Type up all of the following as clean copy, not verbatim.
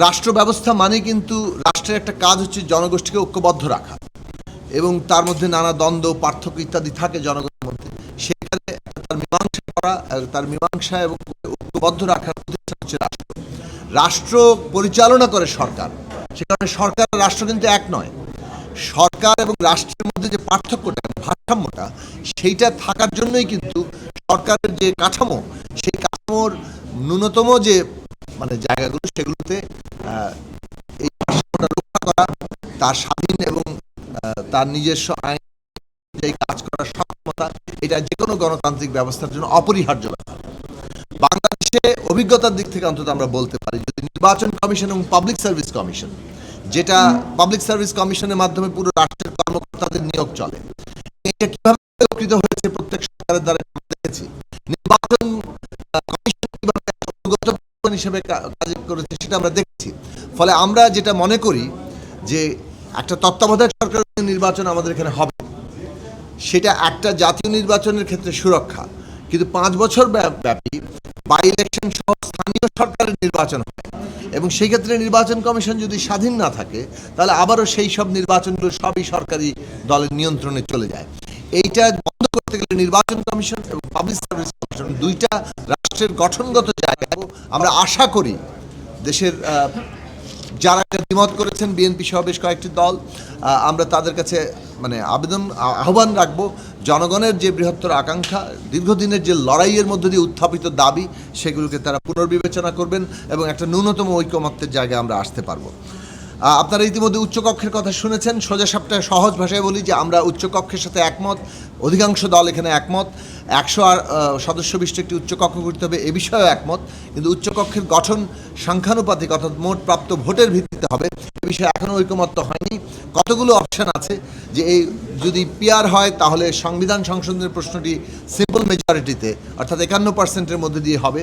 রাষ্ট্র ব্যবস্থা মানে কিন্তু রাষ্ট্রের একটা কাজ হচ্ছে জনগোষ্ঠীকে ঐক্যবদ্ধ রাখা এবং তার মধ্যে নানা দ্বন্দ্ব পার্থক্য ইত্যাদি থাকে জনগণের মধ্যে। সেখানে তার মীমাংসা করা, তার মীমাংসা এবং ঐক্যবদ্ধ রাখার প্রতিষ্ঠান হচ্ছে রাষ্ট্র। রাষ্ট্র পরিচালনা করে সরকার, সে কারণে সরকার রাষ্ট্র কিন্তু এক নয়। সরকার এবং রাষ্ট্রের মধ্যে যে পার্থক্যটা, ভারসাম্যটা, সেইটা থাকার জন্যই কিন্তু সরকারের যে কাঠামো, সেই কাঠামোর ন্যূনতম যে জায়গাগুলো, সেগুলোতে এই ভারসাম্যটা রক্ষা করা, তার স্বাধীন এবং তার নিজস্ব আইন অনুযায়ী কাজ করার সক্ষমতা, এটা যে কোনো গণতান্ত্রিক ব্যবস্থার জন্য অপরিহার্য ব্যাপার। বাংলাদেশে অভিজ্ঞতার দিক থেকে অন্তত আমরা বলতে পারি, যদি নির্বাচন কমিশন এবং পাবলিক সার্ভিস কমিশন, যেটা পাবলিক সার্ভিস কমিশনের মাধ্যমে পুরো রাষ্ট্রের কর্মকর্তাদের নিয়োগ চলে, এটা কিভাবে উপকৃত হয়েছে প্রত্যেক সরকারের দ্বারা আমরা দেখেছি। নির্বাচন কমিশন কিভাবে অনুগত হিসেবে কাজ করেছে সেটা আমরা দেখছি। ফলে আমরা যেটা মনে করি যে একটা তত্ত্বাবধায়ক সরকারের নির্বাচন আমাদের এখানে হবে, সেটা একটা জাতীয় নির্বাচনের ক্ষেত্রে সুরক্ষা, কিন্তু 5 বছর ব্যাপী বাই ইলেকশন সহ স্থানীয় সরকারের নির্বাচন হয় এবং সেই ক্ষেত্রে নির্বাচন কমিশন যদি স্বাধীন না থাকে, তাহলে আবারও সেই সব নির্বাচনগুলো সবই সরকারি দলের নিয়ন্ত্রণে চলে যায়। এইটা বন্ধ করতে গেলে নির্বাচন কমিশন এবং পাবলিক সার্ভিস কমিশন দুইটা রাষ্ট্রের গঠনগত জায়গায় আমরা আশা করি দেশের যারা দ্বিমত করেছেন, বিএনপি সহ বেশ কয়েকটি দল, আমরা তাদের কাছে আহ্বান রাখবো, জনগণের যে বৃহত্তর আকাঙ্ক্ষা, দীর্ঘদিনের যে লড়াইয়ের মধ্য দিয়ে উত্থাপিত দাবি, সেগুলোকে তারা পুনর্বিবেচনা করবেন এবং একটা ন্যূনতম ঐকমত্যের জায়গায় আমরা আসতে পারবো। আপনারা ইতিমধ্যে উচ্চকক্ষের কথা শুনেছেন। সোজা সাপটা সহজ ভাষায় বলি যে আমরা উচ্চকক্ষের সাথে একমত, অধিকাংশ দল এখানে একমত। 100 সদস্য বিশিষ্ট একটি উচ্চকক্ষ করতে হবে, এ বিষয়েও একমত। কিন্তু উচ্চকক্ষের গঠন সংখ্যানুপাতিক, অর্থাৎ মোট প্রাপ্ত ভোটের ভিত্তিতে হবে, এ বিষয়ে এখনও ঐকমত্য হয়নি। কতগুলো অপশান আছে যে এই যদি পিআর হয় তাহলে সংবিধান সংশোধনের প্রশ্নটি সিম্পল মেজরিটিতে, অর্থাৎ 51%-এর মধ্যে দিয়ে হবে।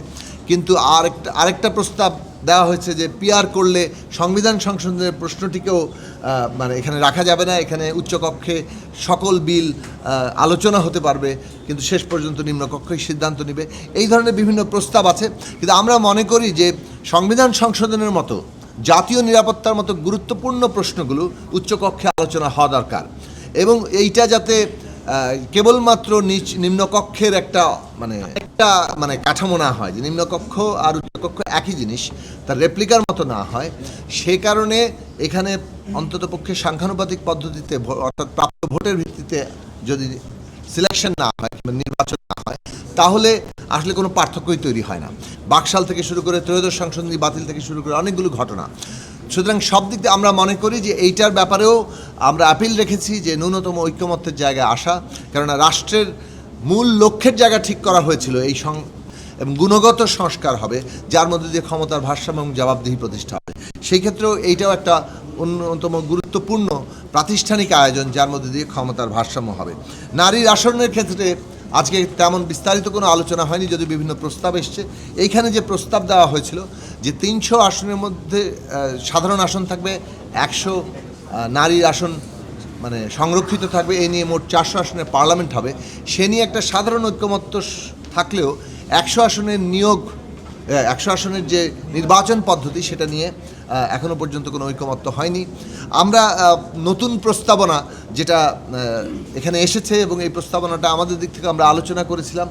কিন্তু আরেকটা প্রস্তাব দেওয়া হয়েছে যে পিআর করলে সংবিধান সংশোধনের প্রশ্নটিকেও এখানে রাখা যাবে না, এখানে উচ্চকক্ষে সকল বিল আলোচনা হতে পারবে, কিন্তু শেষ পর্যন্ত নিম্নকক্ষই সিদ্ধান্ত নেবে। এই ধরনের বিভিন্ন প্রস্তাব আছে। কিন্তু আমরা মনে করি যে সংবিধান সংশোধনের মতো, জাতীয় নিরাপত্তার মতো গুরুত্বপূর্ণ প্রশ্নগুলো উচ্চকক্ষে আলোচনা হওয়া দরকার এবং এইটা যাতে কেবলমাত্র নিম্নকক্ষের একটা কাঠামো না হয়, যে নিম্নকক্ষ আর উচ্চকক্ষ একই জিনিস, তার রেপ্লিকার মতো না হয়। সে কারণে এখানে অন্ততপক্ষে সংখ্যানুপাতিক পদ্ধতিতে, অর্থাৎ প্রাপ্ত ভোটের ভিত্তিতে যদি সিলেকশন না হয় কিংবা নির্বাচন না হয়, তাহলে আসলে কোনো পার্থক্যই তৈরি হয় না। বাকশাল থেকে শুরু করে ত্রয়োদশ সংশোধনী বাতিল থেকে শুরু করে অনেকগুলো ঘটনা। সুতরাং সব দিক দিয়ে আমরা মনে করি যে এইটার ব্যাপারেও আমরা আপিল রেখেছি যে ন্যূনতম ঐকমত্যের জায়গায় আসা, কেননা রাষ্ট্রের মূল লক্ষ্যের জায়গা ঠিক করা হয়েছিল এই এবং গুণগত সংস্কার হবে, যার মধ্যে দিয়ে ক্ষমতার ভারসাম্য এবং জবাবদিহি প্রতিষ্ঠা হবে। সেই ক্ষেত্রেও এইটাও একটা অন্যতম গুরুত্বপূর্ণ প্রাতিষ্ঠানিক আয়োজন, যার মধ্যে দিয়ে ক্ষমতার ভারসাম্য হবে। নারীর আসনের ক্ষেত্রে আজকে তেমন বিস্তারিত কোনো আলোচনা হয়নি, যদি বিভিন্ন প্রস্তাব এসছে। এইখানে যে প্রস্তাব দেওয়া হয়েছিল যে 300 আসনের মধ্যে সাধারণ আসন থাকবে, 100 নারীর আসন সংরক্ষিত থাকবে, এই নিয়ে মোট 400 আসনের পার্লামেন্ট হবে, সে নিয়ে একটা সাধারণ ঐকমত্য থাকলেও 100 আসনের নিয়োগ, 100 আসনের যে নির্বাচন পদ্ধতি, সেটা নিয়ে এখনও পর্যন্ত কোনো ঐকমত্য হয়নি। আমরা নতুন প্রস্তাবনা যেটা এখানে এসেছে এবং এই প্রস্তাবনাটা আমাদের দিক থেকে আমরা আলোচনা করেছিলাম,